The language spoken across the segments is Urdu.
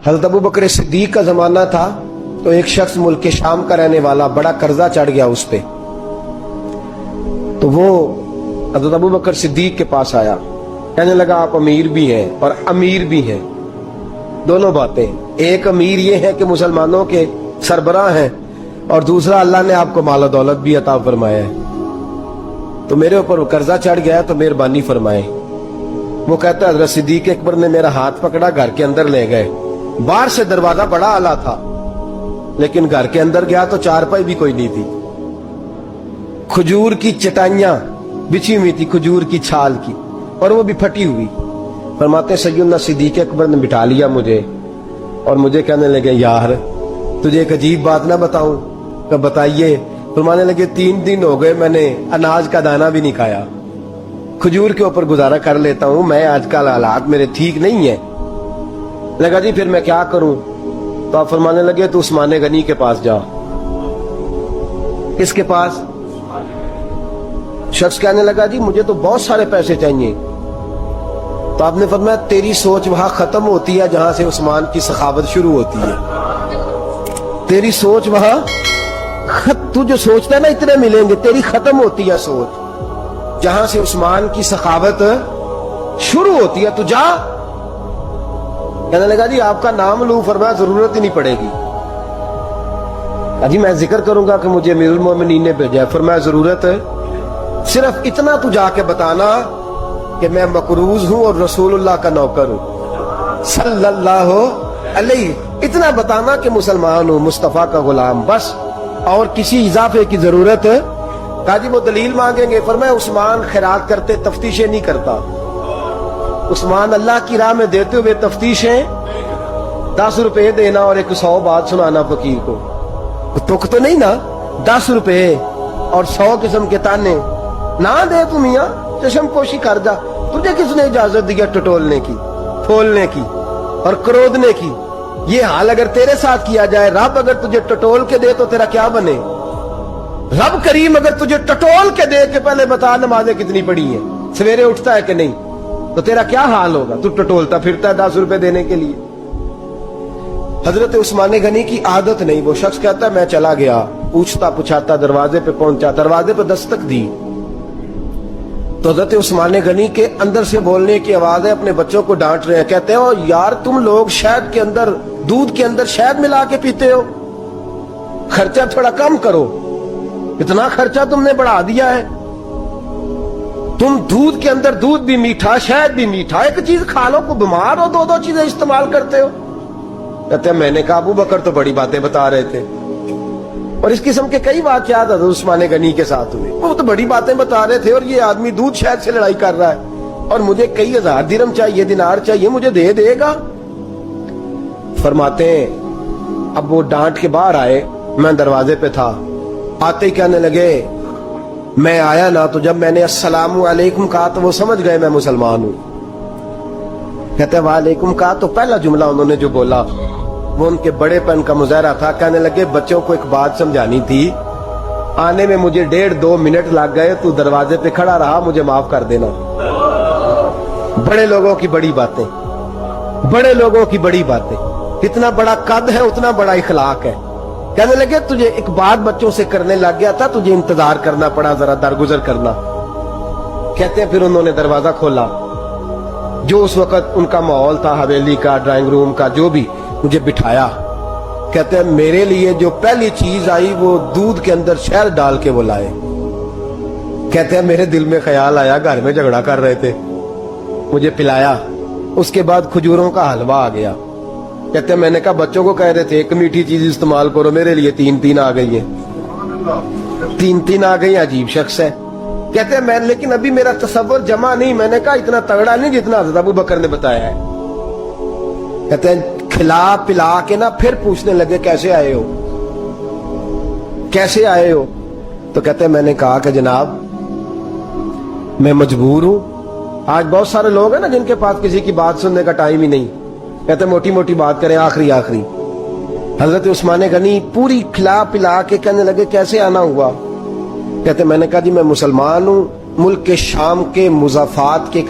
حضرت ابو بکر صدیق کا زمانہ تھا تو ایک شخص ملک شام کا رہنے والا بڑا قرضہ چڑھ گیا اس پہ، تو وہ حضرت ابو بکر صدیق کے پاس آیا، کہنے لگا آپ امیر بھی ہیں اور امیر بھی ہیں، دونوں باتیں، ایک امیر یہ ہے کہ مسلمانوں کے سربراہ ہیں، اور دوسرا اللہ نے آپ کو مال و دولت بھی عطا فرمایا ہے، تو میرے اوپر قرضہ چڑھ گیا ہے تو مہربانی فرمائیں۔ وہ کہتا ہے حضرت صدیق اکبر نے میرا ہاتھ پکڑا، گھر کے اندر لے گئے، باہر سے دروازہ بڑا اعلیٰ تھا لیکن گھر کے اندر گیا تو چارپائی بھی کوئی نہیں تھی، کھجور کی چٹائیاں بچھی ہوئی تھی، کھجور کی چھال کی، اور وہ بھی پھٹی ہوئی۔ فرماتے ہیں سیدنا صدیق اکبر نے بٹھا لیا مجھے اور مجھے کہنے لگے یار تجھے ایک عجیب بات نہ بتاؤں؟ کہ بتائیے۔ فرمانے لگے 3 دن ہو گئے میں نے اناج کا دانہ بھی نہیں کھایا، کھجور کے اوپر گزارا کر لیتا ہوں میں، آج کل حالات میرے ٹھیک نہیں ہیں۔ لگا جی پھر میں کیا کروں؟ تو آپ فرمانے لگے تو عثمان غنی کے پاس جا۔ کس کے پاس؟ شخص کہنے لگا جی مجھے تو بہت سارے پیسے چاہیے۔ تو آپ نے فرمایا تیری سوچ وہاں ختم ہوتی ہے جہاں سے عثمان کی سخاوت شروع ہوتی ہے، تیری سوچ وہاں تو جو سوچتا ہے نا اتنے ملیں گے، تیری ختم ہوتی ہے سوچ جہاں سے عثمان کی سخاوت شروع ہوتی ہے، تو جا۔ کہنے لگا جی آپ کا نام لوں؟ فرمایا ضرورت ہی نہیں پڑے گی۔ جی میں ذکر کروں گا کہ مجھے امیر المومنین نے بھیجا ہے۔ فرمایا ضرورت ہے، صرف اتنا تو جا کے بتانا کہ میں مقروض ہوں اور رسول اللہ کا نوکر ہوں صلی اللہ علیہ، اتنا بتانا کہ مسلمان ہوں، مصطفیٰ کا غلام، بس، اور کسی اضافے کی ضرورت۔ کہا جی وہ دلیل مانگیں گے؟ فرمایا عثمان خیرات کرتے تفتیشیں نہیں کرتا، عثمان اللہ کی راہ میں دیتے ہوئے تفتیشیں 10 روپے دینا اور 100 بات سنانا فقیر کو، تک تو نہیں نا، 10 روپے اور 100 قسم کے تانے نہ دے تو میاں چشم پوشی کر جا، تجھے کس نے اجازت دیا ٹٹولنے کی، پھولنے کی اور کرودنے کی؟ یہ حال اگر تیرے ساتھ کیا جائے، رب اگر تجھے ٹٹول کے دے تو تیرا کیا بنے؟ رب کریم اگر تجھے ٹٹول کے دے کہ پہلے بتا نمازیں کتنی پڑھی ہیں، سویرے اٹھتا ہے کہ نہیں، تو تیرا کیا حال ہوگا؟ تو ٹٹولتا پھرتا ہے 10 روپے دینے کے لیے۔ حضرت عثمان غنی کی عادت نہیں، وہ شخص کہتا ہے میں چلا گیا، پوچھتا پچھاتا دروازے پہ پہنچا، دروازے پہ دستک دی تو حضرت عثمان غنی کے اندر سے بولنے کی آواز ہے، اپنے بچوں کو ڈانٹ رہے ہیں، کہتے ہیں یار تم لوگ شہد کے اندر، دودھ کے اندر شہد ملا کے پیتے ہو، خرچہ تھوڑا کم کرو، اتنا خرچہ تم نے بڑھا دیا ہے، تم دودھ کے اندر دودھ بھی میٹھا شہد بھی میٹھا، ایک چیز کھا لو، کو بیمار ہو 2 چیزیں استعمال کرتے ہو۔ کہتے ہیں میں نے کہا ابو بکر تو بڑی باتیں بتا رہے تھے، اور اس قسم کے کئی واقعات حضرت عثمان غنی کے ساتھ ہوئے، وہ تو بڑی باتیں بتا رہے تھے، اور یہ آدمی دودھ شہد سے لڑائی کر رہا ہے اور مجھے کئی 1000 درہم چاہیے، دینار چاہیے، مجھے دے گا؟ فرماتے ہیں اب وہ ڈانٹ کے باہر آئے، میں دروازے پہ تھا، آتے ہی کہنے لگے میں آیا نا تو جب میں نے السلام علیکم کہا تو وہ سمجھ گئے میں مسلمان ہوں۔ کہتے ہیں وعلیکم کہا تو پہلا جملہ انہوں نے جو بولا وہ ان کے بڑے پن کا مظاہرہ تھا۔ کہنے لگے بچوں کو ایک بات سمجھانی تھی، آنے میں مجھے 1.5-2 منٹ لگ گئے، تو دروازے پہ کھڑا رہا، مجھے معاف کر دینا۔ بڑے لوگوں کی بڑی باتیں، بڑے لوگوں کی بڑی باتیں، اتنا بڑا قد ہے اتنا بڑا اخلاق ہے۔ کہنے لگے تجھے ایک بات بچوں سے کرنے لگ گیا تھا، تجھے انتظار کرنا پڑا، ذرا درگزر کرنا۔ کہتے ہیں پھر انہوں نے دروازہ کھولا، جو اس وقت ان کا ماحول تھا حویلی کا، ڈرائنگ روم کا، جو بھی، مجھے بٹھایا۔ کہتے ہیں میرے لیے جو پہلی چیز آئی وہ دودھ کے اندر شہد ڈال کے وہ لائے۔ کہتے ہیں میرے دل میں خیال آیا گھر میں جھگڑا کر رہے تھے، مجھے پلایا، اس کے بعد کھجوروں کا حلوہ آ گیا۔ کہتے ہیں میں نے کہا بچوں کو کہہ رہے تھے ایک میٹھی چیز استعمال کرو، میرے لیے 3 آ گئی ہیں، 3 آ گئی ہیں، عجیب شخص ہے۔ کہتے ہیں میں لیکن ابھی میرا تصور جمع نہیں، میں نے کہا اتنا تگڑا نہیں جتنا حضرت ابو بکر نے بتایا ہے۔ کہتے ہیں کھلا پلا کے نا پھر پوچھنے لگے کیسے آئے ہو، کیسے آئے ہو؟ تو کہتے ہیں میں نے کہا کہ جناب میں مجبور ہوں، آج بہت سارے لوگ ہیں نا جن کے پاس کسی کی بات سننے کا ٹائم ہی نہیں، کہتے ہیں موٹی موٹی بات کریں، آخری۔ حضرت عثمان غنی پوری کھلا پلا کے کہنے لگے کیسے آنا ہوا؟ کہتے ہیں میں نے کہا جی میں مسلمان ہوں، ملک کے شام کے مضافات کے ایک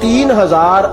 3000